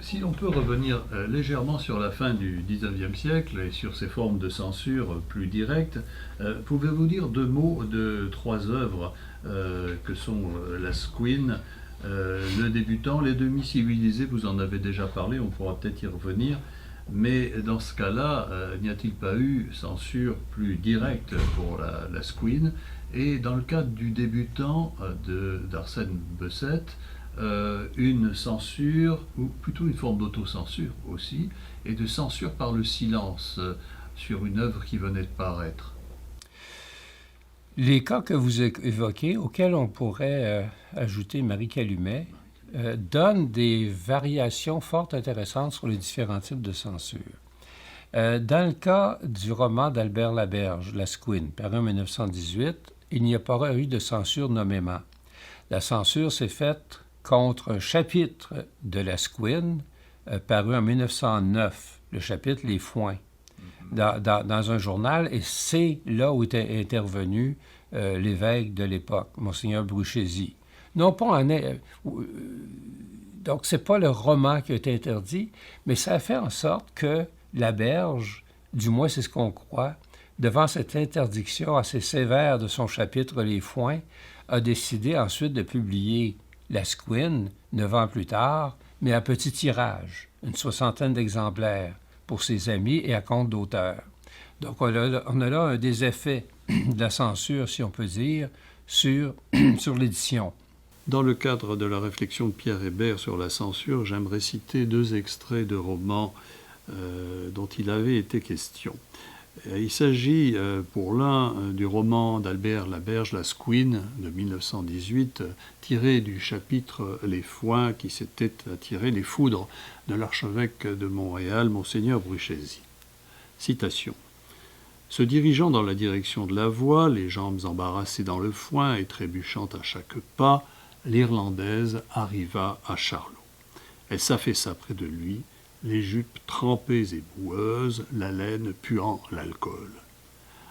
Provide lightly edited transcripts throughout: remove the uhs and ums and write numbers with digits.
Si on peut revenir légèrement sur la fin du XIXe siècle et sur ces formes de censure plus directes, pouvez-vous dire deux mots de trois œuvres que sont la Squin, le débutant, les demi-civilisés, vous en avez déjà parlé, on pourra peut-être y revenir, mais dans ce cas-là, n'y a-t-il pas eu censure plus directe pour la Squin? Et dans le cadre du débutant d'Arsène Besset, une censure, ou plutôt une forme d'autocensure aussi, et de censure par le silence sur une œuvre qui venait de paraître. Les cas que vous évoquez, auxquels on pourrait ajouter Marie Calumet, donnent des variations fort intéressantes sur les différents types de censure. Dans le cas du roman d'Albert Laberge, La Squin, paru en 1918, il n'y a pas eu de censure nommément. La censure s'est faite contre un chapitre de La Squin, paru en 1909, le chapitre Les Foins, dans un journal, et c'est là où était intervenu l'évêque de l'époque, Monseigneur Bruchesi. Non pas donc, c'est pas le roman qui a été interdit, mais ça a fait en sorte que Laberge, du moins c'est ce qu'on croit, devant cette interdiction assez sévère de son chapitre Les Foins, a décidé ensuite de publier La Squin, 9 ans plus tard, mais à petit tirage, une soixantaine d'exemplaires, pour ses amis et à compte d'auteur. Donc on a là un des effets de la censure, si on peut dire, sur l'édition. Dans le cadre de la réflexion de Pierre Hébert sur la censure, j'aimerais citer deux extraits de romans dont il avait été question. Il s'agit pour l'un du roman d'Albert Laberge, La Squin, de 1918, tiré du chapitre Les Foins qui s'était attiré les foudres de l'archevêque de Montréal, Monseigneur Bruchesi. Citation. Se dirigeant dans la direction de la voie, les jambes embarrassées dans le foin et trébuchant à chaque pas, l'Irlandaise arriva à Charlot. Elle s'affaissa près de lui, les jupes trempées et boueuses, la laine puant l'alcool.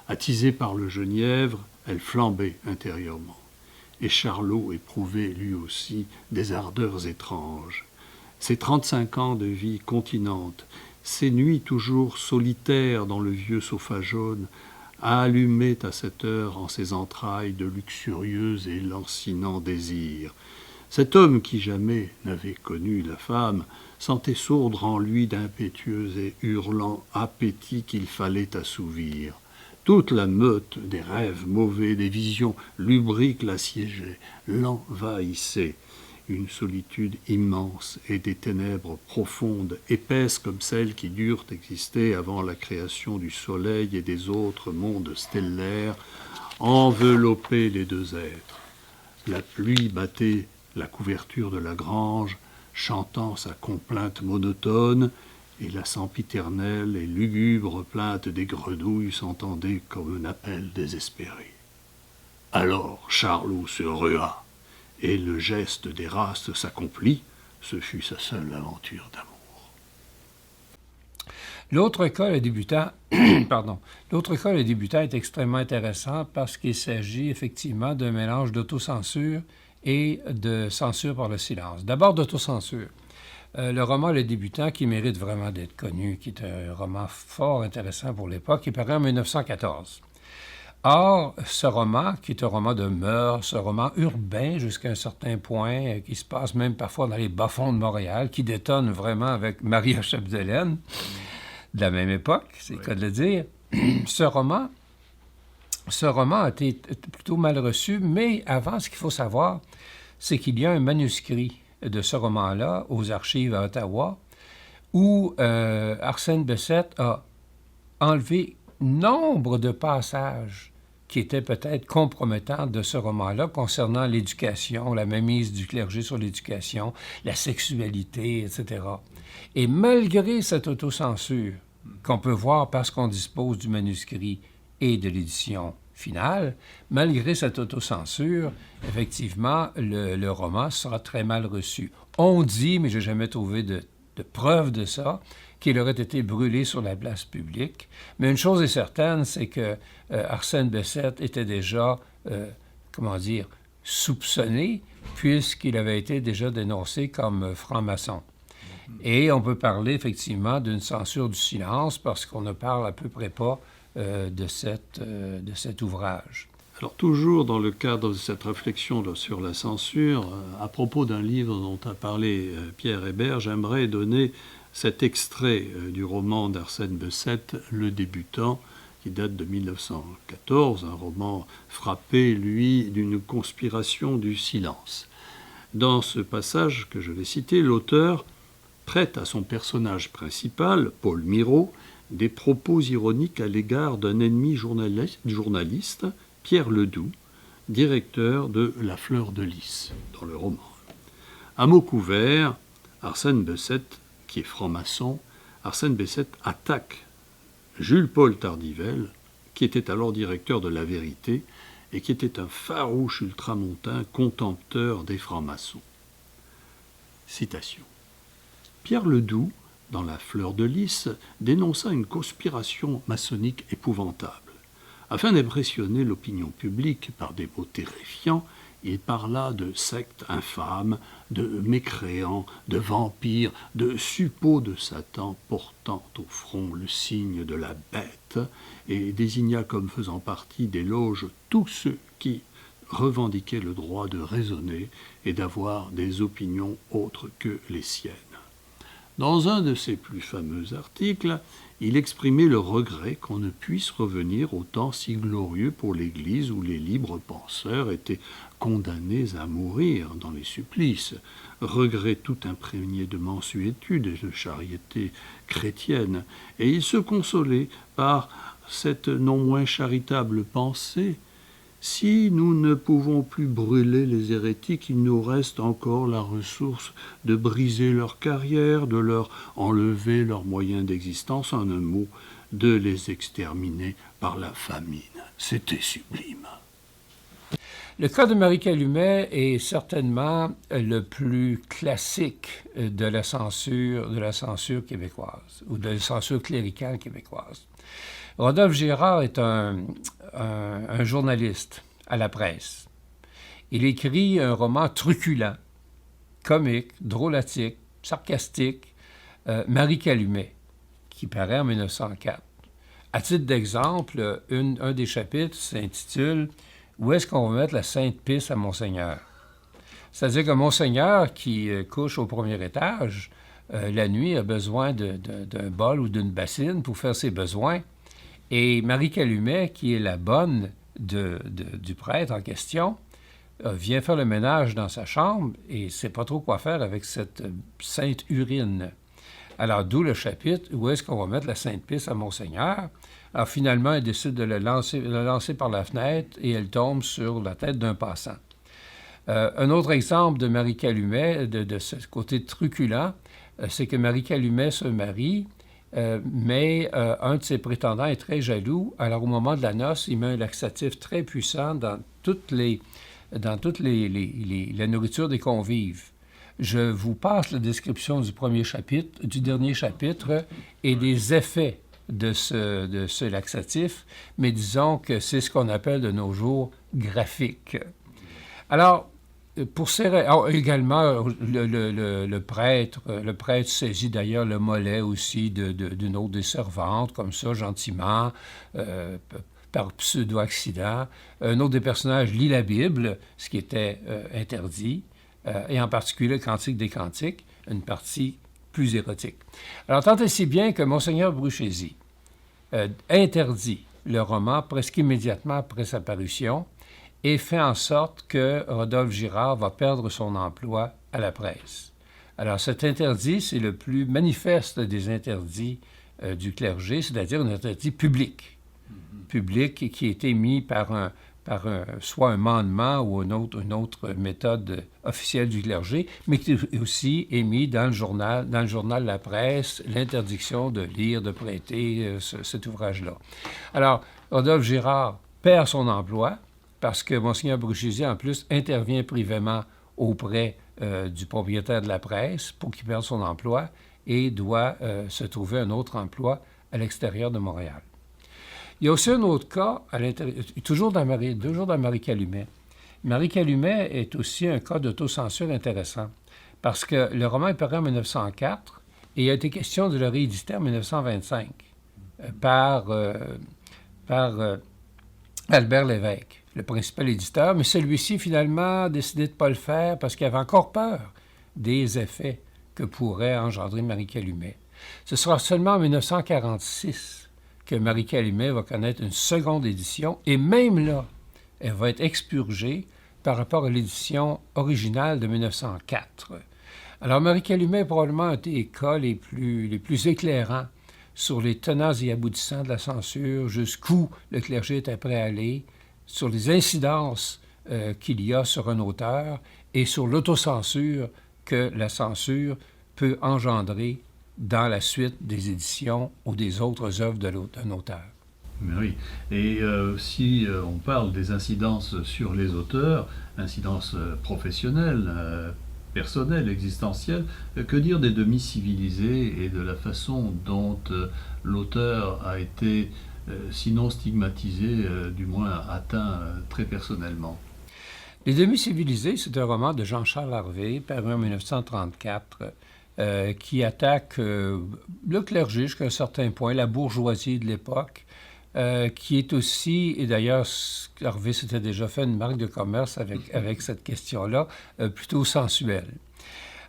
Attisée par le genièvre, elle flambait intérieurement. Et Charlot éprouvait lui aussi des ardeurs étranges. Ses 35 ans de vie continente, ses nuits toujours solitaires dans le vieux sofa jaune, allumaient à cette heure en ses entrailles de luxurieux et lancinants désirs. Cet homme qui jamais n'avait connu la femme sentait sourdre en lui d'impétueux et hurlants appétits qu'il fallait assouvir. Toute la meute des rêves mauvais, des visions lubriques l'assiégeait, l'envahissait. Une solitude immense et des ténèbres profondes, épaisses comme celles qui durent exister avant la création du soleil et des autres mondes stellaires, enveloppaient les deux êtres. La pluie battait la couverture de la grange, chantant sa complainte monotone, et la sempiternelle et lugubre plainte des grenouilles s'entendait comme un appel désespéré. Alors Charlot se rua, et le geste d'Éraste s'accomplit. Ce fut sa seule aventure d'amour. L'autre cas, le débutant, est extrêmement intéressant parce qu'il s'agit effectivement d'un mélange d'autocensure et de censure par le silence. D'abord d'autocensure. Le roman Le Débutant, qui mérite vraiment d'être connu, qui est un roman fort intéressant pour l'époque, qui paraît en 1914. Or, ce roman, qui est un roman de mœurs, un roman urbain jusqu'à un certain point, qui se passe même parfois dans les bas-fonds de Montréal, qui détonne vraiment avec Maria Chapdelaine, de la même époque, c'est le cas de le dire, ce roman a été plutôt mal reçu, mais avant, ce qu'il faut savoir, c'est qu'il y a un manuscrit de ce roman-là aux archives à Ottawa, où Arsène Besset a enlevé nombre de passages qui étaient peut-être compromettants de ce roman-là concernant l'éducation, la mainmise du clergé sur l'éducation, la sexualité, etc. Et malgré cette autocensure qu'on peut voir parce qu'on dispose du manuscrit et de l'édition finale, malgré cette autocensure, effectivement, le roman sera très mal reçu. On dit, mais je n'ai jamais trouvé de preuve de ça, qu'il aurait été brûlé sur la place publique. Mais une chose est certaine, c'est que Arsène Besset était déjà, soupçonné, puisqu'il avait été déjà dénoncé comme franc-maçon. Et on peut parler effectivement d'une censure du silence parce qu'on ne parle à peu près pas de cet ouvrage. Alors toujours dans le cadre de cette réflexion sur la censure, à propos d'un livre dont a parlé Pierre Hébert, j'aimerais donner cet extrait du roman d'Arsène Bessette, Le Débutant, qui date de 1914, un roman frappé, lui, d'une conspiration du silence. Dans ce passage que je vais citer, l'auteur prête à son personnage principal, Paul Miraut, des propos ironiques à l'égard d'un ennemi journaliste, Pierre Ledoux, directeur de La Fleur de Lys, dans le roman. À mots couverts, Arsène Bessette, qui est franc-maçon, Arsène Bessette attaque Jules-Paul Tardivel, qui était alors directeur de La Vérité et qui était un farouche ultramontain contempteur des francs-maçons. Citation. Pierre Ledoux, dans La Fleur de Lys, dénonça une conspiration maçonnique épouvantable. Afin d'impressionner l'opinion publique par des mots terrifiants, il parla de sectes infâmes, de mécréants, de vampires, de suppôts de Satan portant au front le signe de la bête, et désigna comme faisant partie des loges tous ceux qui revendiquaient le droit de raisonner et d'avoir des opinions autres que les siennes. Dans un de ses plus fameux articles, il exprimait le regret qu'on ne puisse revenir au temps si glorieux pour l'Église où les libres penseurs étaient condamnés à mourir dans les supplices, regret tout imprégné de mansuétude et de charité chrétienne, et il se consolait par cette non moins charitable pensée. Si nous ne pouvons plus brûler les hérétiques, il nous reste encore la ressource de briser leur carrière, de leur enlever leurs moyens d'existence, en un mot, de les exterminer par la famine. C'était sublime. Le cas de Marie Calumet est certainement le plus classique de la censure québécoise, ou de la censure cléricale québécoise. Rodolphe Girard est un journaliste à la presse. Il écrit un roman truculent, comique, drôlatique, sarcastique, Marie Calumet, qui paraît en 1904. À titre d'exemple, un des chapitres s'intitule « Où est-ce qu'on va mettre la Sainte Pisse à Monseigneur ?» C'est-à-dire que Monseigneur, qui couche au premier étage, la nuit a besoin d'un bol ou d'une bassine pour faire ses besoins. Et Marie Calumet, qui est la bonne du prêtre en question, vient faire le ménage dans sa chambre et ne sait pas trop quoi faire avec cette sainte urine. Alors, d'où le chapitre « Où est-ce qu'on va mettre la Sainte Pisse à Monseigneur ?» Alors, finalement, elle décide de le lancer par la fenêtre et elle tombe sur la tête d'un passant. Un autre exemple de Marie Calumet, de ce côté truculent, c'est que Marie Calumet se marie, mais un de ses prétendants est très jaloux. Alors, au moment de la noce, il met un laxatif très puissant dans toute la nourriture des convives. Je vous passe la description du dernier chapitre et des effets de ce laxatif, mais disons que c'est ce qu'on appelle de nos jours graphique. Alors, également, le prêtre saisit d'ailleurs le mollet aussi d'une autre des servantes, comme ça, gentiment, par pseudo-accident. Un autre des personnages lit la Bible, ce qui était interdit, et en particulier le Cantique des Cantiques, une partie plus érotique. Alors, tant et si bien que Monseigneur Bruchesi interdit le roman presque immédiatement après sa parution, et fait en sorte que Rodolphe Girard va perdre son emploi à la presse. Alors cet interdit, c'est le plus manifeste des interdits du clergé, c'est-à-dire un interdit public. Public qui a été mis par soit un mandement ou une autre méthode officielle du clergé, mais qui aussi est mis dans le journal La Presse, l'interdiction de lire, de prêter cet ouvrage-là. Alors, Rodolphe Girard perd son emploi, parce que Monseigneur Bruchesi, en plus, intervient privément auprès du propriétaire de la presse pour qu'il perde son emploi et doit se trouver un autre emploi à l'extérieur de Montréal. Il y a aussi un autre cas, toujours dans Marie Calumet. Marie Calumet est aussi un cas d'autocensure intéressant, parce que le roman est paru en 1904 Et il a été question de le rééditer en 1925 par Albert Lévesque, le principal éditeur, mais celui-ci, finalement, a décidé de ne pas le faire parce qu'il avait encore peur des effets que pourrait engendrer Marie Calumet. Ce sera seulement en 1946 que Marie Calumet va connaître une seconde édition, et même là, elle va être expurgée par rapport à l'édition originale de 1904. Alors, Marie Calumet est probablement un des cas les plus éclairants sur les tenants et aboutissants de la censure, jusqu'où le clergé était prêt à aller, sur les incidences qu'il y a sur un auteur et sur l'autocensure que la censure peut engendrer dans la suite des éditions ou des autres œuvres d'un auteur. Oui, et si on parle des incidences sur les auteurs, incidences professionnelles, personnelles, existentielles, que dire des demi-civilisés et de la façon dont l'auteur a été, sinon stigmatisé, du moins atteint très personnellement? Les demi-civilisés, c'est un roman de Jean-Charles Harvey, paru en 1934, qui attaque le clergé jusqu'à un certain point, la bourgeoisie de l'époque, qui est aussi, et d'ailleurs, Harvey s'était déjà fait une marque de commerce avec cette question-là, plutôt sensuelle.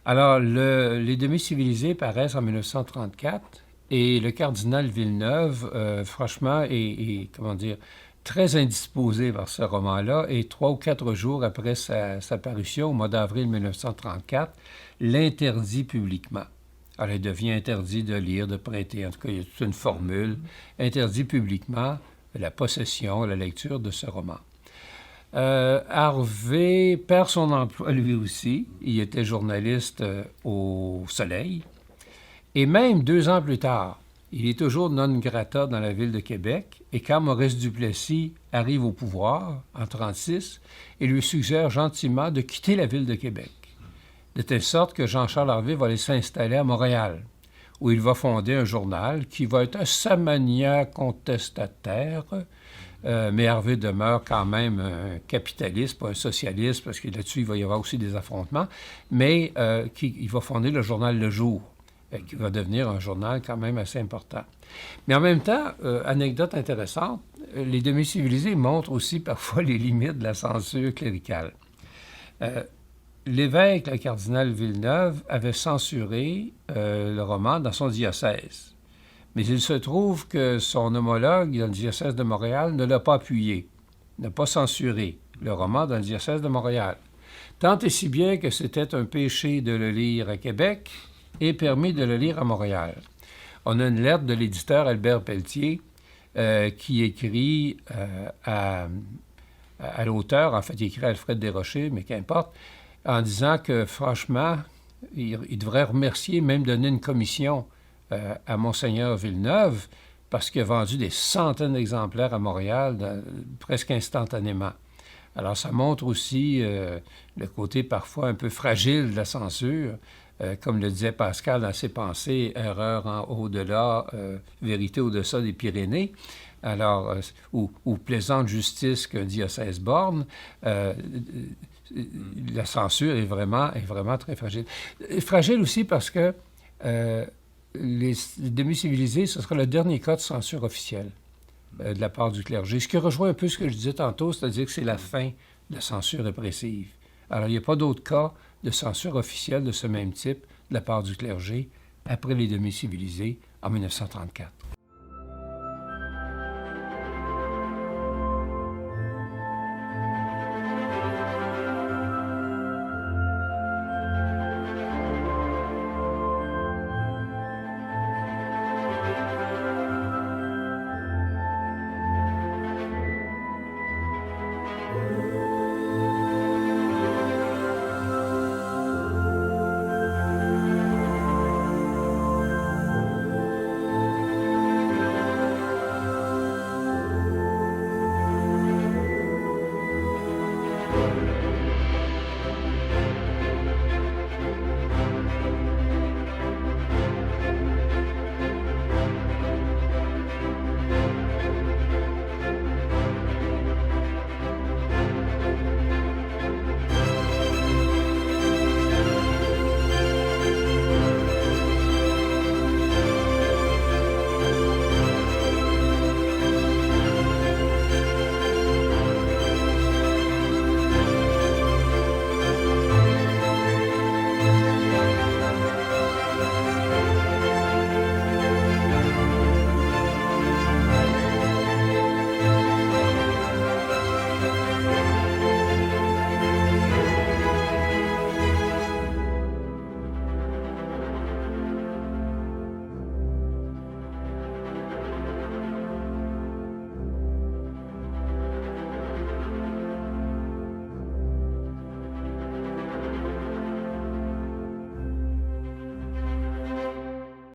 Alors, les demi-civilisés paraissent en 1934, et le cardinal Villeneuve, franchement, est très indisposé par ce roman-là, et 3 ou 4 jours après sa parution, au mois d'avril 1934, l'interdit publiquement. Alors, il devient interdit de lire, de prêter, en tout cas, il y a toute une formule, interdit publiquement la possession, la lecture de ce roman. Harvey perd son emploi lui aussi. Il était journaliste au Soleil. Et même 2 ans plus tard, il est toujours non grata dans la ville de Québec. Et quand Maurice Duplessis arrive au pouvoir, en 1936, il lui suggère gentiment de quitter la ville de Québec. De telle sorte que Jean-Charles Harvey va aller s'installer à Montréal, où il va fonder un journal qui va être à sa manière contestataire, mais Harvey demeure quand même un capitaliste, pas un socialiste, parce que là-dessus, il va y avoir aussi des affrontements, mais il va fonder le journal Le Jour, qui va devenir un journal quand même assez important. Mais en même temps, anecdote intéressante, les demi-civilisés montrent aussi parfois les limites de la censure cléricale. L'évêque, le cardinal Villeneuve, avait censuré le roman dans son diocèse. Mais il se trouve que son homologue dans le diocèse de Montréal ne l'a pas appuyé, n'a pas censuré le roman dans le diocèse de Montréal. Tant et si bien que c'était un péché de le lire à Québec et permis de le lire à Montréal. On a une lettre de l'éditeur Albert Pelletier qui écrit à l'auteur, en fait, il écrit à Alfred Desrochers, mais qu'importe, en disant que, franchement, il devrait remercier, même donner une commission à Monseigneur Villeneuve, parce qu'il a vendu des centaines d'exemplaires à Montréal presque instantanément. Alors, ça montre aussi le côté parfois un peu fragile de la censure, comme le disait Pascal dans ses pensées, erreur en au-delà, vérité au-delà des Pyrénées. Alors, ou plaisante justice qu'un diocèse borne, la censure est vraiment très fragile. Fragile aussi parce que les demi-civilisés, ce sera le dernier cas de censure officielle de la part du clergé. Ce qui rejoint un peu ce que je disais tantôt, c'est-à-dire que c'est la fin de la censure répressive. Alors, il n'y a pas d'autre cas de censure officielle de ce même type de la part du clergé après les demi-civilisés en 1934.